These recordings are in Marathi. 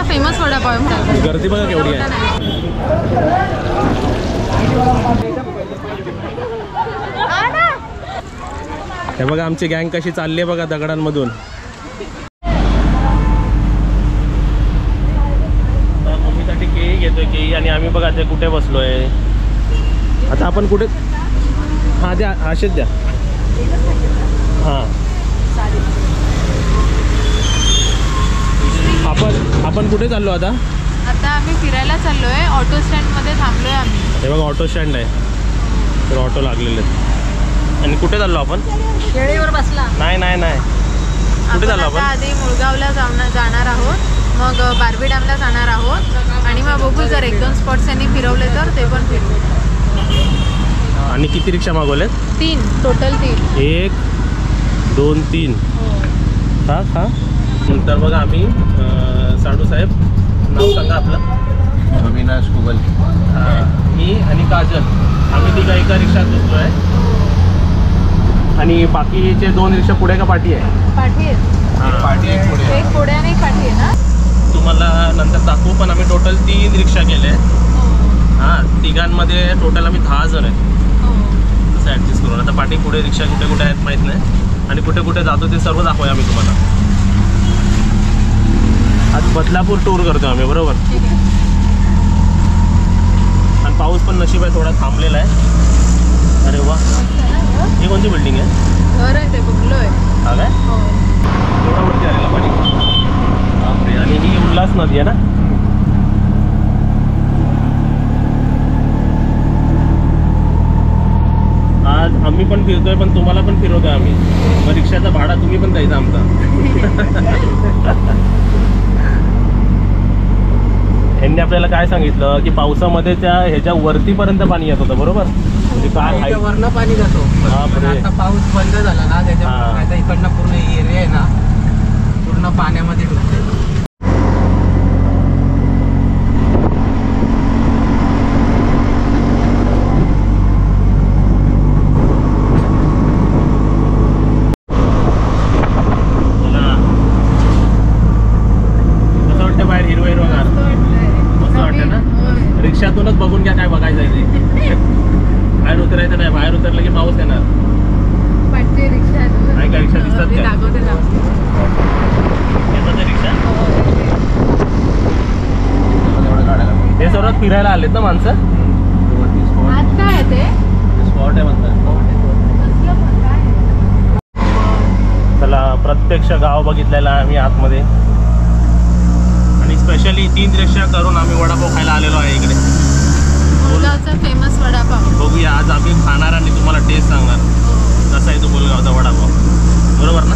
फेमस वडापाव आहे. गर्दी बघा केवढी आहे. हे बघा आमची गँग कशी चालली आहे बघा दगडांमधून. मम्मीसाठी केळी घेतोय केळी आणि आम्ही बघा ते कुठे बसलोय आता. आपण कुठे हां द्या असेच द्या. हां आपण कुठे चाललो आता? आता आम्ही फिरायला चाललोय. ऑटो स्टँड मध्ये थांबलोय आम्ही. हे बघा ऑटो स्टँड आहे. तर ऑटो लागलेले आहेत. आणि कुठे चाललो आपण? केळीवर बसला. नाही नाही नाही कुठे चाललो आपण? आधी मुळगावला जाणार आहोत, मग बार्बी डॅमला जाणार आहोत आणि मग बघू जर 1-2 स्पॉट्स यांनी फिरवले तर ते पण फिरू. आणि किती रिक्षा मागवलेत? 3 टोटल. 3 1 2 3. हा हा. नंतर बघा आम्ही साडू साहेब नाव सांगा आपलं. अविनाश कुबल. मी आणि काजल आम्ही तिघा एका रिक्षात बसलो आहे. आणि बाकीचे 2 रिक्षा पुढे का पाठी आहे? पाठी आहे. पाठी एक पुढे. एक पुढे आणि एक पाठी आहे ना. तुम्हाला नंतर दाखवू. पण आम्ही टोटल 3 रिक्षा केले. हां तिघांमध्ये टोटल आम्ही 10 जण आहेत. तसं ॲडजस्ट करून. आता पाठी पुढे रिक्षा कुठे कुठे आहेत माहीत नाही आणि कुठे कुठे जातो ते सर्व दाखवूया आम्ही तुम्हाला. आज बदलापूर टूर करतो आम्ही बरोबर. आणि पाऊस पण नशीब आहे थोडा थांबलेला आहे. अरे वा ही कोणती बिल्डिंग आहे? घर आहे ते बंगलो आहे. हा काय एवढा वरती आलेला पाणी. बापरे. आणि ही उल्हास नदी आहे ना. आज आम्ही पण फिरतोय पण तुम्हाला पण फिरवतोय आम्ही. मग रिक्षाचा भाडा तुम्ही पण द्यायचा आमचा. यांनी आपल्याला काय सांगितलं की पावसामध्ये त्या ह्याच्या वरतीपर्यंत पाणी येत होतं बरोबर. म्हणजे काय वरनं पाणी जातो. आता पाऊस बंद झाला ना त्याच्यामुळे आता इकडनं पूर्ण एरिया आहे ना पूर्ण पाण्यामध्ये डुबते. रिक्षातूनच बघून घ्या काय बघायचं आहे ते. बाहेर उतरायचं नाही. बाहेर उतरलं की पाऊस येणार. नाही का रिक्षा दिसतात का? येतात ते रिक्षा. हे सर्व फिरायला आलेत ना माणसं. काय आहे ते? स्पॉट आहे म्हणतात. चला प्रत्यक्ष गाव बघितलेला आहे आम्ही आतमध्ये. आणि स्पेशली 3 रिक्षा करून आम्ही वडापाव खायला आलेलो आहे इकडे. मुळगावचा फेमस वडापाव. बघूया आज आम्ही खाणार आणि तुम्हाला टेस्ट सांगणार कसा आहे तो मुळगावचा वडापाव. बरोबर ना.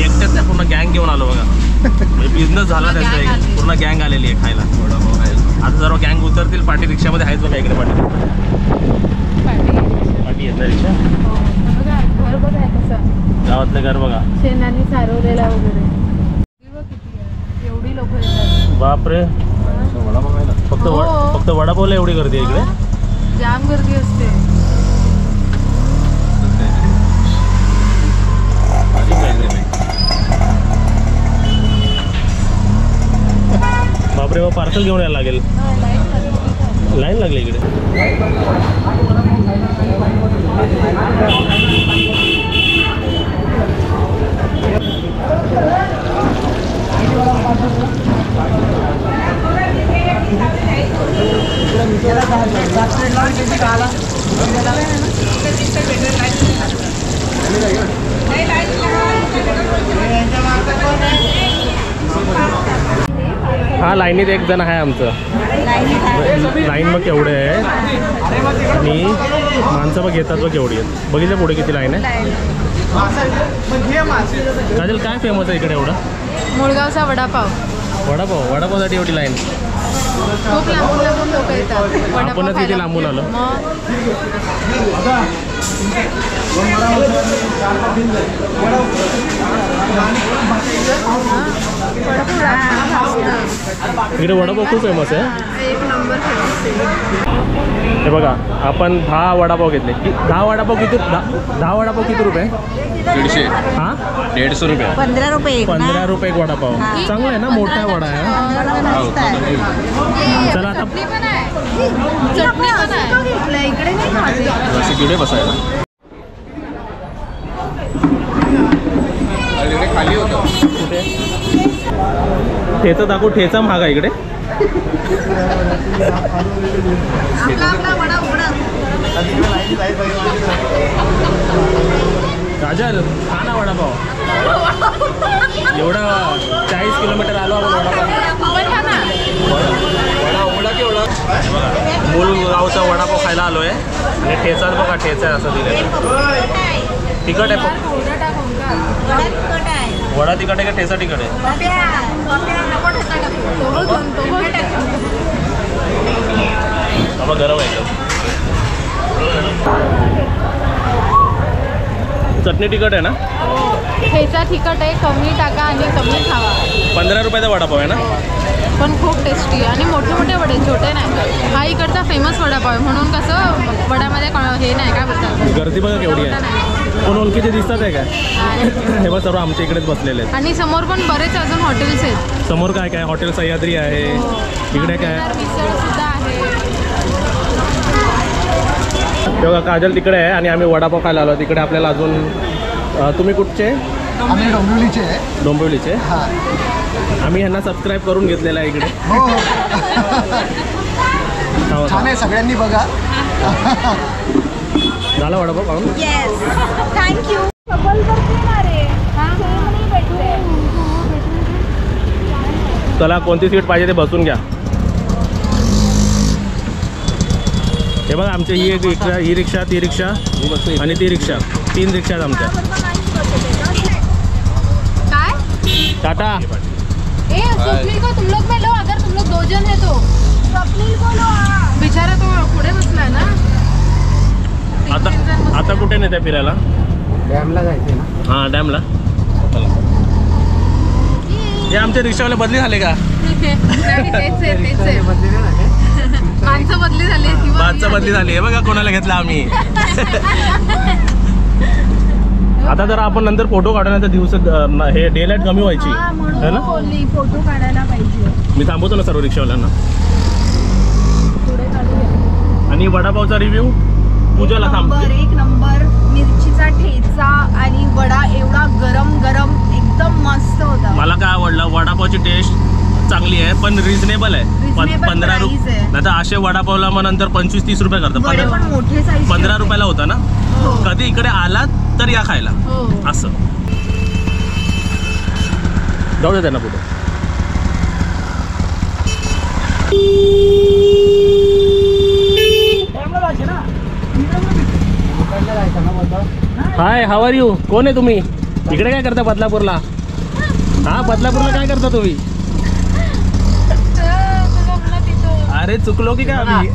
एकट्याच नाही पूर्ण गँग घेऊन आलो बघा. म्हणजे बिझनेस झाला त्याचा. पूर्ण गँग आलेली आहे खायला वडापाव खायला. आता सर्व गँग उतरतील. पाठी रिक्षामध्ये आहेच बघा इकडे. पाठी येत नाही रिक्षा. घर बघा कसं. गावातलं घर बघा. शेणाने सारवलेला वगैरे. एवढी लोक येतात. बापरे. फक्त वडापावला एवढी गर्दी आहे इकडे. जाम गर्दी असते. बापरे. पार्सल घेऊन यायला लागेल. लाईन लागली इकडे. हा लाईनीत एक जण आहे आमचं. लाईन मग केवढे आहे आणि माणसं बघ येतात बघ केवढी आहेत. बघितलं पुढे किती लाईन आहे. काजल काय फेमस आहे इकडे एवढं? मुळगावचा वडापाव. वडापावसाठी एवढी लाईन. खूप लांबून लांबून लोक येतात. आपणच किती लांबून आलो. इकडे वडापाव खूप फेमस आहे. एक नंबर फेमस. हे बघा आपण 10 वडापाव घेतले. 10 वडापाव किती 10 वडापाव किती रुपये? 150. हां 150 रुपये. 15 रुपये. 15 रुपये एक वडापाव. चांगला आहे ना, मोठा वडा आहे. चला आता चटणी पण आहे. चटणी पण आहे. इकडे नाही खाते. असे किडे बसायला. खाली होतं. कुठे ठेचा दाखवू. ठेचा महाग आहे इकडे. आपला वडा उघडा. काजल खा ना वडापाव. एवढा 40 किलोमीटर आलो आपण वडापाव. वडा उघडा की एवढा. मूलगावचा वडापाव खायला आलो आहे. आणि ठेचा बघा, ठेचा आहे असं दिलं. तिखट आहे. वडा तिखट आहे का ठेचा तिखट आहे? बाबा गरम आहे. चटणी तिखट आहे ना? ठेचा तिखट आहे. कमी टाका आणि कमी खावा. 15 रुपयाचा वडापाव आहे ना? पण खूप टेस्टी आहे. आणि मोठे मोठे वडे, छोटे नाही. हा इकडचा फेमस वडापाव आहे. म्हणून कसं वड्यामध्ये हे नाही काय बोलतात. गर्दी बघा केवढी आहे. कोण ओळखीचे दिसतात आहे काय? हे बघ सर्व आमच्या इकडेच बसलेले आहेत. आणि समोर पण बरेच अजून हॉटेल्स आहेत. समोर काय काय हॉटेल सह्याद्री आहे. इकडे काय मिसळ सुद्धा आहे. तेव्हा काजल तिकडे आहे आणि आम्ही वडापाव खायला आलो. तिकडे आपल्याला अजून तुम्ही कुठचे? आम्ही डोंबिवलीचे आहे. डोंबिवलीचे. हां आम्ही ह्यांना सबस्क्राईब करून घेतलेलं आहे इकडे. हो छान आहे, सगळ्यांनी बघा. झाला वडापाव खाऊन? Yes thank you. चला कोणती सीट पाहिजे ते बसून घ्या. हे बघा आमची ही एक रिक्षा, ही रिक्षा, ती रिक्षा आणि ती रिक्षा. 3 रिक्षा आहेत आमच्या. काय टाटा. ए स्वप्नील को तुम लोग में लो. अगर तुम लोग 2 जन है तो स्वप्नील को लो. बिचारा तो पुढे बसलाय ना. आता कुठे नेते फिरायला? डॅमला जायचे ना. हां डॅमला. हे आमचे रिक्षावाले बदली झाले का? नाही, तेच आहे. माणसं बदली झाली. माणसं बदली झाली आहे बघा. कोणाला घेतला आम्ही. आता जर आपण नंतर फोटो काढण्याचा दिवस हे डे लाईट कमी व्हायची है ना. फोटो काढायला पाहिजे. मी थांबवतो ना सर्व रिक्षावाल्यांना. आणि वडापावचा रिव्ह्यू पूजाला थांबतो. एक नंबर मिरचीचा ठेचा आणि वडा एवढा गरम गरम एकदम मस्त होता. मला काय आवडलं, वडापावची टेस्ट चांगली आहे पण रिझनेबल आहे. Reasonable 15 price रुपये. आहे. नाही तर असे वडापावला मग नंतर 25-30 रुपये वडे करतात. पण मोठे साईज. 15 रुपयाला होता ना. हो. कधी इकडे आलात तर या खायला. हो. असं जाऊ दे त्यांना पुढे. हाय, हाव आर यू? कोण आहे तुम्ही? इकडे काय करता बदलापूरला? हा बदलापूरला काय करता तुम्ही? अरे चुकलो की काय आम्ही?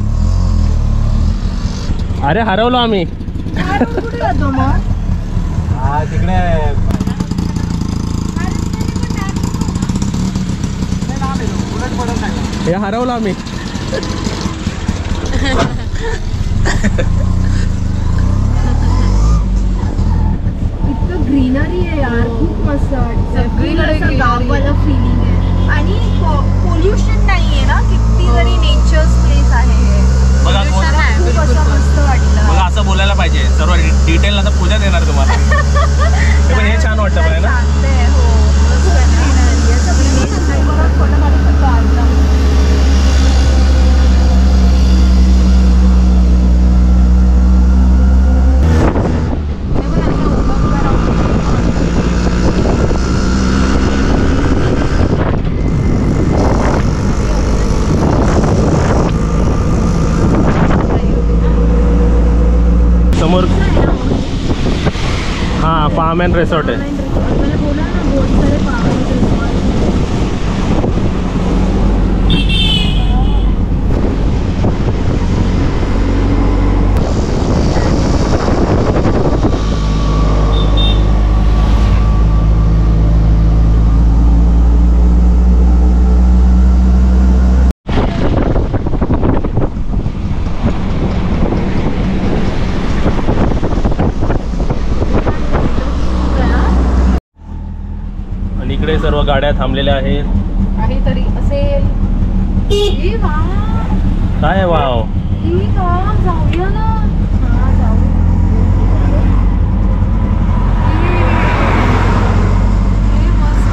अरे हरवलो आम्ही. हा तिकडे हे हरवलो आम्ही. इतकं ग्रीनरी आहे यार, खूप मस्त वाटतं. सगळीकडे असं greenery गावाला फिलिंग आहे आणि पोल्युशन नाहीये ना. किती जरी नेचर्स प्लेस आहे हे. बघा Pollution आहे, खूप बिलकुल असं पण. मस्त वाटलं. बघा असं बोलायला पाहिजे. सर्व डिटेल आता पूजा देणार तुम्हाला. हे पण हे छान वाटतं बघा ना. सांगते, हो मस्त greenery आहे. सगळी nature आहे. बघा, फोटो काढू शकतो आता. समोर हां फार्म अँड रिसॉर्ट आहे. मला बोला ना, बहुत सारे पाव. सर्व गाड्या थांबलेल्या आहेत. काहीतरी असेल. ई वा. काय वाव. ई वा, जाऊया ना. हा, जाऊया. ई, मस्त.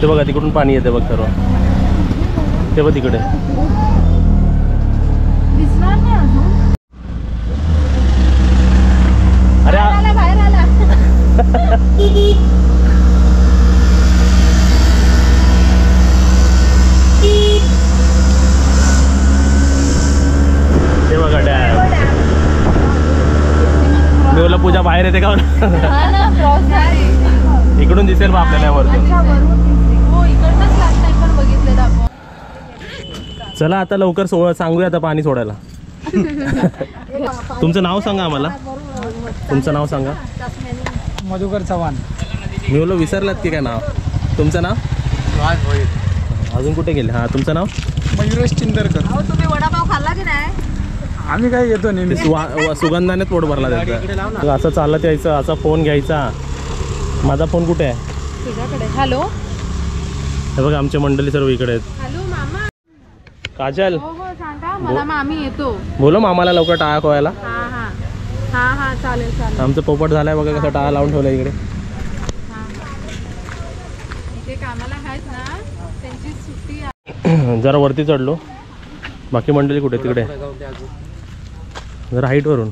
ते बघा तिकडून पाणी येते बघ सर्व. ते बघ तिकडे. दिसणार नाही अजून. अरे बाहेर आला. ते बघा डॅम. मी बोललो पूजा बाहेर येते का. हा ना, क्रॉस झाली. इकडून दिसेल बा आपल्याला वरतून. हो, इकडनंच लास्ट टाइम पण बघितलेलं आपण. चला आता लवकर सांगूया आता पाणी सोडायला. तुमचं नाव सांगा आम्हाला. तुमचं नाव सांगा. मधुकर चव्हाण. मी बोललो विसरलात की काय नाव. तुमचं नाव अजून कुठे गेले. हां तुमचं नाव. मयुरेश चिंदरकर. तुम्ही वडापाव खाल्ला की नाही. आम्ही काय घेतो नेहमी. सुगंधाने पोट भरला त्यांचा. असं चालत यायचं. असा फोन घ्यायचा. माझा फोन कुठे आहे. तुझ्याकडे. हॅलो. हे बघा आमच्या मंडळी सर्व इकडे आहेत. हॅलो मामा. काजल हो हो, सांगा मला. मामी येतो. बोलो मामाला लवकर टाळा खोवायला. हा हा हा हा, चालेल चालेल. आमचं पोपट झालाय बघा कसं टाळा लावून ठेवलं इकडे. हा. इथे कामाला आहेत ना, त्यांची सुट्टी आहे. जरा वरती चढलो. बाकी मंडळी कुठे तिकडे. जरा हाईट वरून.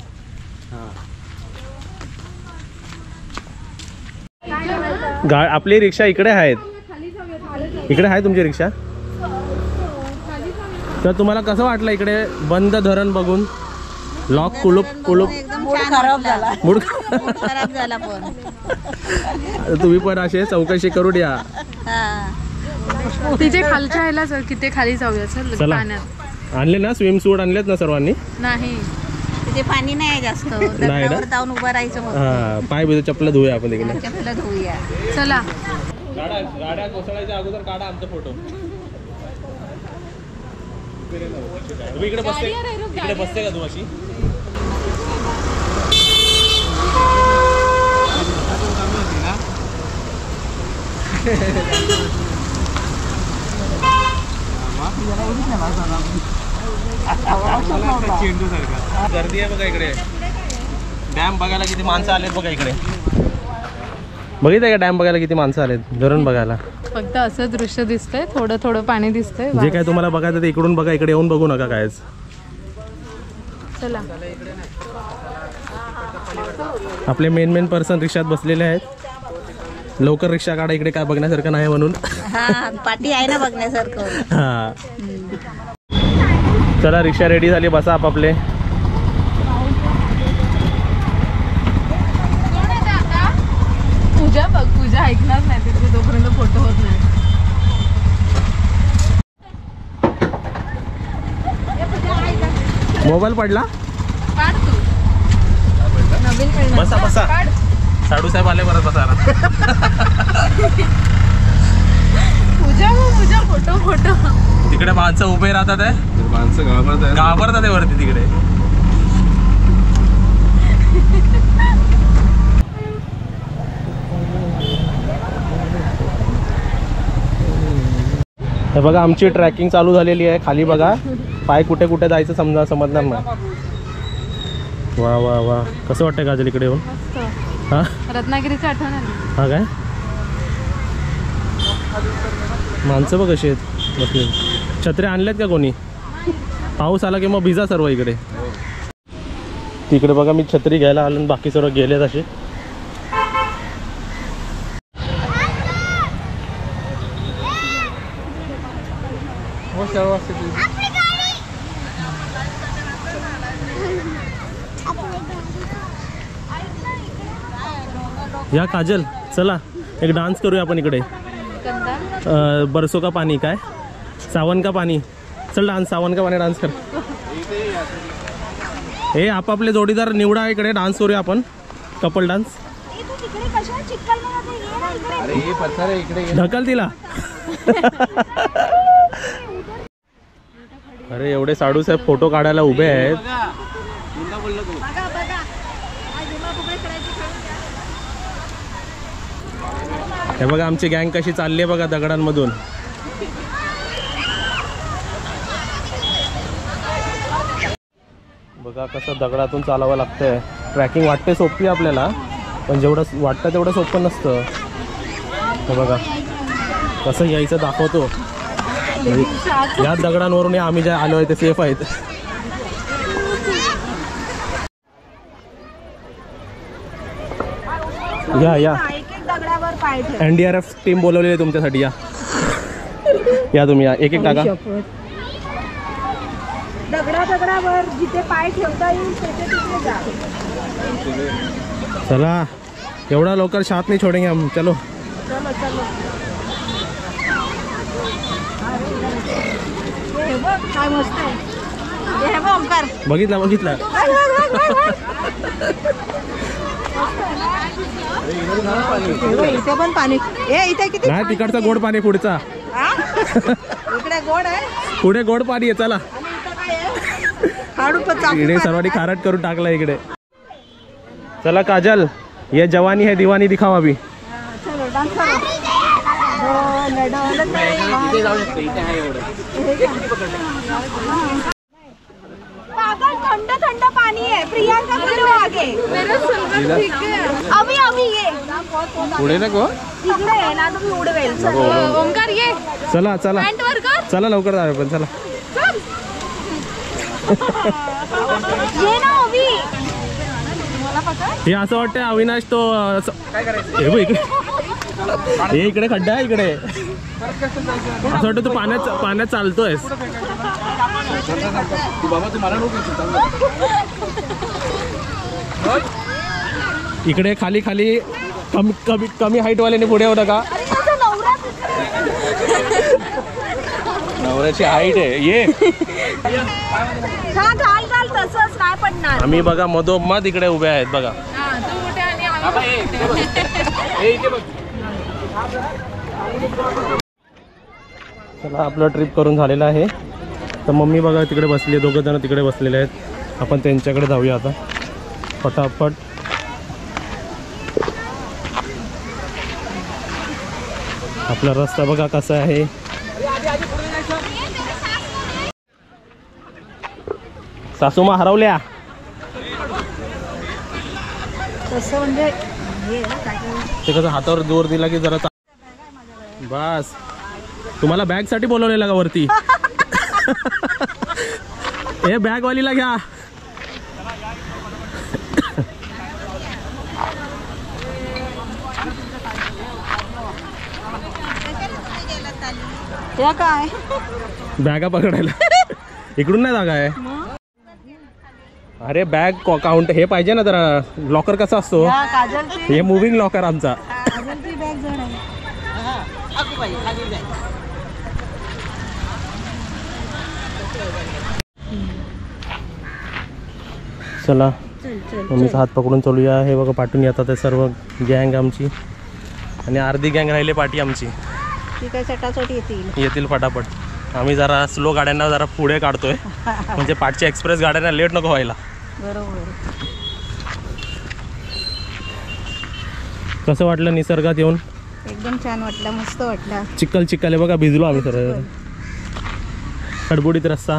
आपली रिक्षा इकडे आहेत. इकडे आहे तुमची रिक्षा. तर तुम्हाला कसं वाटलं इकडे बंद धरण बघून. लॉक कुलूप खराब झाला. मूड खराब झाला पण. तुम्ही पण असे चौकशी करून या. तिथे खालच्या ह्याला किती खाली जाऊया. चल चला. पाण्यात आणले ना स्विम सूट आणलेत ना सर्वांनी. नाही. तिथे पाणी नाही जास्त. नाही ना? दगडावर जाऊन उभं राहायचं मग. हा पाय बिज चप्पल धुया आपण तिकडे. चपला धुऊया. चला. गाड्या कोसळायच्या अगोदर काढा आमचा फोटो. तुम्ही इकडे बसते. इकडे बसते का तू अशी. गर्दी आहे बघा इकडे. डॅम बघायला किती माणसं आलेत बघा इकडे. बघितलंय का डॅम बघायला किती माणसं आलेत. धरण बघायला. फक्त असं दृश्य दिसतंय. थोडं थोडं पाणी दिसतंय. जे काय तुम्हाला बघायचं ते इकडून बघा. इकडे येऊन बघू नका कायच. चला. आपले मेन पर्सन रिक्षात बसलेले आहेत. लवकर रिक्षा काढा इकडे काय बघण्यासारखं नाही म्हणून. हा पाठी आहे ना बघण्यासारखं. हा चला रिक्षा रेडी झाली. बसा आपापले. पूजा बघ. पूजा ऐकणार नाही तिथे तोपर्यंत फोटो होत नाही. मोबाईल पडला. काढ तू. नवीन मिळणार. बसा बसा. साडू साहेब आले परत बसायला. पूजा फोटो फोटो. तिकडे माणसं उभे राहतात आहे. माणसं घाबरतात आहे वरती तिकडे. हे बघा आमची ट्रॅकिंग चालू झालेली आहे. खाली बघा पाय कुठे कुठे जायचं समजणार नाही. वा वा वा. कसं वाटतं काजल इकडे येऊन. हा रत्नागिरीची आठवण आली. हा काय माणसं बघ कशी आहेत बसले. छत्र्या आणल्यात का कोणी. पाऊस आला की मग भिजा सर्व इकडे. तिकडे बघा मी छत्री घ्यायला आलो. बाकी सर्व गेलेत असे. या काजल चला एक डान्स करूया आपण इकडे. बरसो का पाणी काय सावन का पाणी. चल डान्स. सावन का पाणी डान्स कर. हे आपापले जोडीदार निवडा. इकडे डान्स करूया आपण. Couple dance. ढकल तिला. अरे एवढे साडू साहेब फोटो काढायला उभे आहेत. हे बघा आमची गँग कशी चालली आहे बघा दगडांमधून. बघा कसं दगडातून चालावं लागतंय. ट्रॅकिंग वाटते सोपी आपल्याला, पण जेवढं वाटतं तेवढं सोपं नसतं. हे बघा कसं यायचं दाखवतो. या दगडांवरून आम्ही जे आलो आहे ते सेफ आहेत. या दगडावर पाय ठेव. NDRF टीम बोलवलेली आहे तुमच्यासाठी. या तुम्ही या, एक टाका. दगडावर जिथे पाय ठेवता येईल तिथे जा. चला एवढा लवकर साथ नहीं छोड़ेंगे हम. चलो चलो चलो. हे बघ काय मस्त आहे. हे बघ ओंकार. बघितला. इथे पण पाणी. इथे किती नाही तिकडचा गोड पाणी पुढचा. इकडे गोड आहे. पुढे गोड पाणी आहे. चला चाकू इकडे सर्वांनी खारट करून टाकला इकडे. चला काजल, ये जवानी है दीवानी दिखाओ अभी. चलो डान्स करो. इथे जाऊ शकते, इथे आहे एवढं. पागल थंड थंड पानी है. प्रियंका करो आगे. अभी ये पुढे नको. तिकडे आहे ना तुम्ही उडवेल. ओंकार ये. चला पॅन्ट वर कर. चला लवकर जाऊया पण. चला ये ना अभी. हे असं वाटतं अविनाश तो हे बघ इकडे. हे इकडे खड्डा आहे इकडे. असं वाटतं तू पाण्यात चालतोयस. इकडे खाली कमी हाईट वाल्याने पुढे होता का. नवऱ्याची हाईट आहे. ये घाल तसंच नाही पडणार. आम्ही बघा मधोमध इकडे उभे आहेत बघा. तू कुठे आणि आम्ही चला आपलं ट्रिप करून झालेलं आहे. तर मम्मी बघा तिकडे बसली आहे. दोघं जण तिकडे बसलेले आहेत. आपण त्यांच्याकडे जाऊया आता फटाफट. आपला रस्ता बघा कसा आहे. सासूमा हरवल्या. तसं म्हणजे ते कसं हातावर जोर दिला की जरा बस. तुम्हाला बॅग साठी बोलवलेला का वरती. हे बॅग वालीला घ्या. काय बॅगा पकडायला इकडून नाही जागा आहे. अरे बॅग काउंट हे पाहिजे ना जरा. लॉकर कसा असतो. हे मुव्हिंग लॉकर आमचा. चला मम्मीचा हात पकडून चालूया. हे बघा पाठवून येतात ते सर्व गँग आमची. आणि अर्धी गँग राहिली पाठी आमची. येतील फटाफट. आम्ही जरा स्लो गाड्यांना जरा पुढे काढतोय म्हणजे पाठच्या एक्सप्रेस गाड्यांना लेट नको व्हायला. बरोबर. कसं वाटलं निसर्गात येऊन. एकदम छान वाटलं. मस्त वाटलं. चिखल आहे बघा. भिजलो आम्ही सर्व. खडबुडीत रस्ता.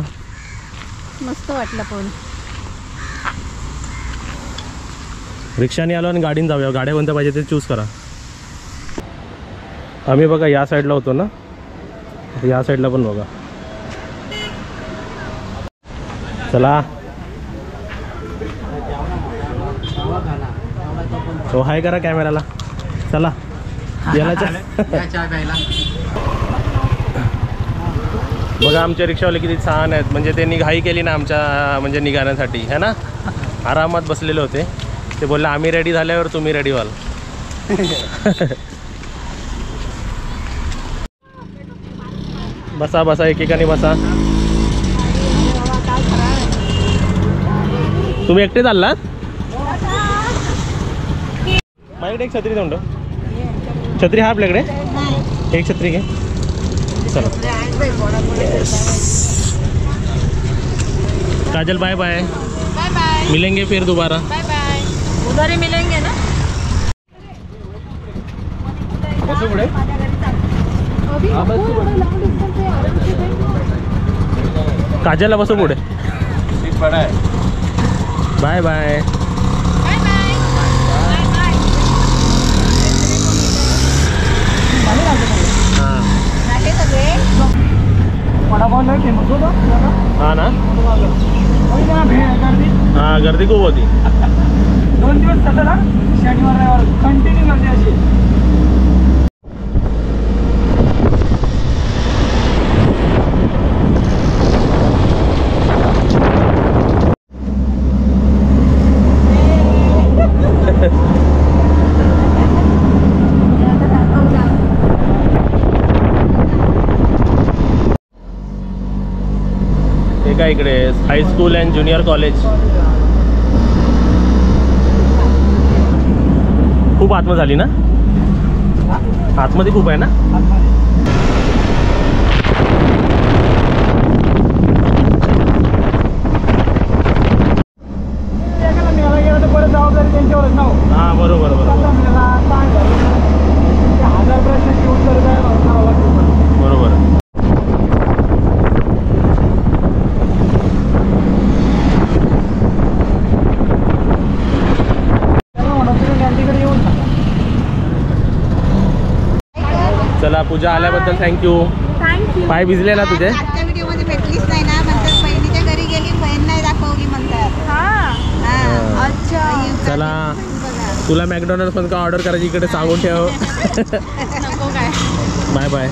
मस्त वाटलं. पण रिक्षाने आलो आणि गाडीने जाऊया. गाड्या कोणत्या पाहिजे ते चूज करा. आम्ही बघा या साईडला होतो ना. या साईडला पण बघा. चला तो हाय करा कॅमेराला. चला याला चहा प्यायला. बघा आमचे रिक्षावाले किती छान आहेत. म्हणजे त्यांनी घाई केली ना आमच्या म्हणजे निघाण्यासाठी है ना. आरामात बसलेले होते. ते बोलले आम्ही रेडी झाल्यावर तुम्ही रेडी व्हाल. बसा एकेकाने बसा. तुम्ही एकटे चाललात. माझ्याकडे एक छत्री देऊन. छत्री हा आपल्याकडे एक छत्री घे. चला Kajal bye bye. Bye bye. मिलेंगे फिर दोबारा. Bye bye. उधर ही मिलेंगे ना. बसू पुढे काजलला बसू पुढे बाय बाय झाले सगळे वडापाव लय फेमस होतो हा ना गर्दी हा गर्दी खूप होती 2 दिवस सतत शनिवार रविवार कंटिन्यू गर्दी अशी हे काय इकडे हायस्कूल अँड ज्युनियर कॉलेज खूप आतमध्ये झाली ना आतमध्ये खूप आहे ना मेला गेला तर परत जबाबदारी त्यांच्यावरच ना हा बरोबर बरोबर मेला 1000 प्रश्न उत्तर द्यावं लागतं बरोबर चला पूजा आल्याबद्दल थँक्यू थँक्यू. पाय भिजले ना तुझे आजच्या व्हिडिओ मध्ये भेटलीच नाही ना म्हणतात बहिणीच्या घरी गेली बहीण नाही दाखवली म्हणतात हा हा. अच्छा चला बघा तुला मॅकडॉनल्ड पण का ऑर्डर करायची इकडे सांगून ठेव नको काय बाय बाय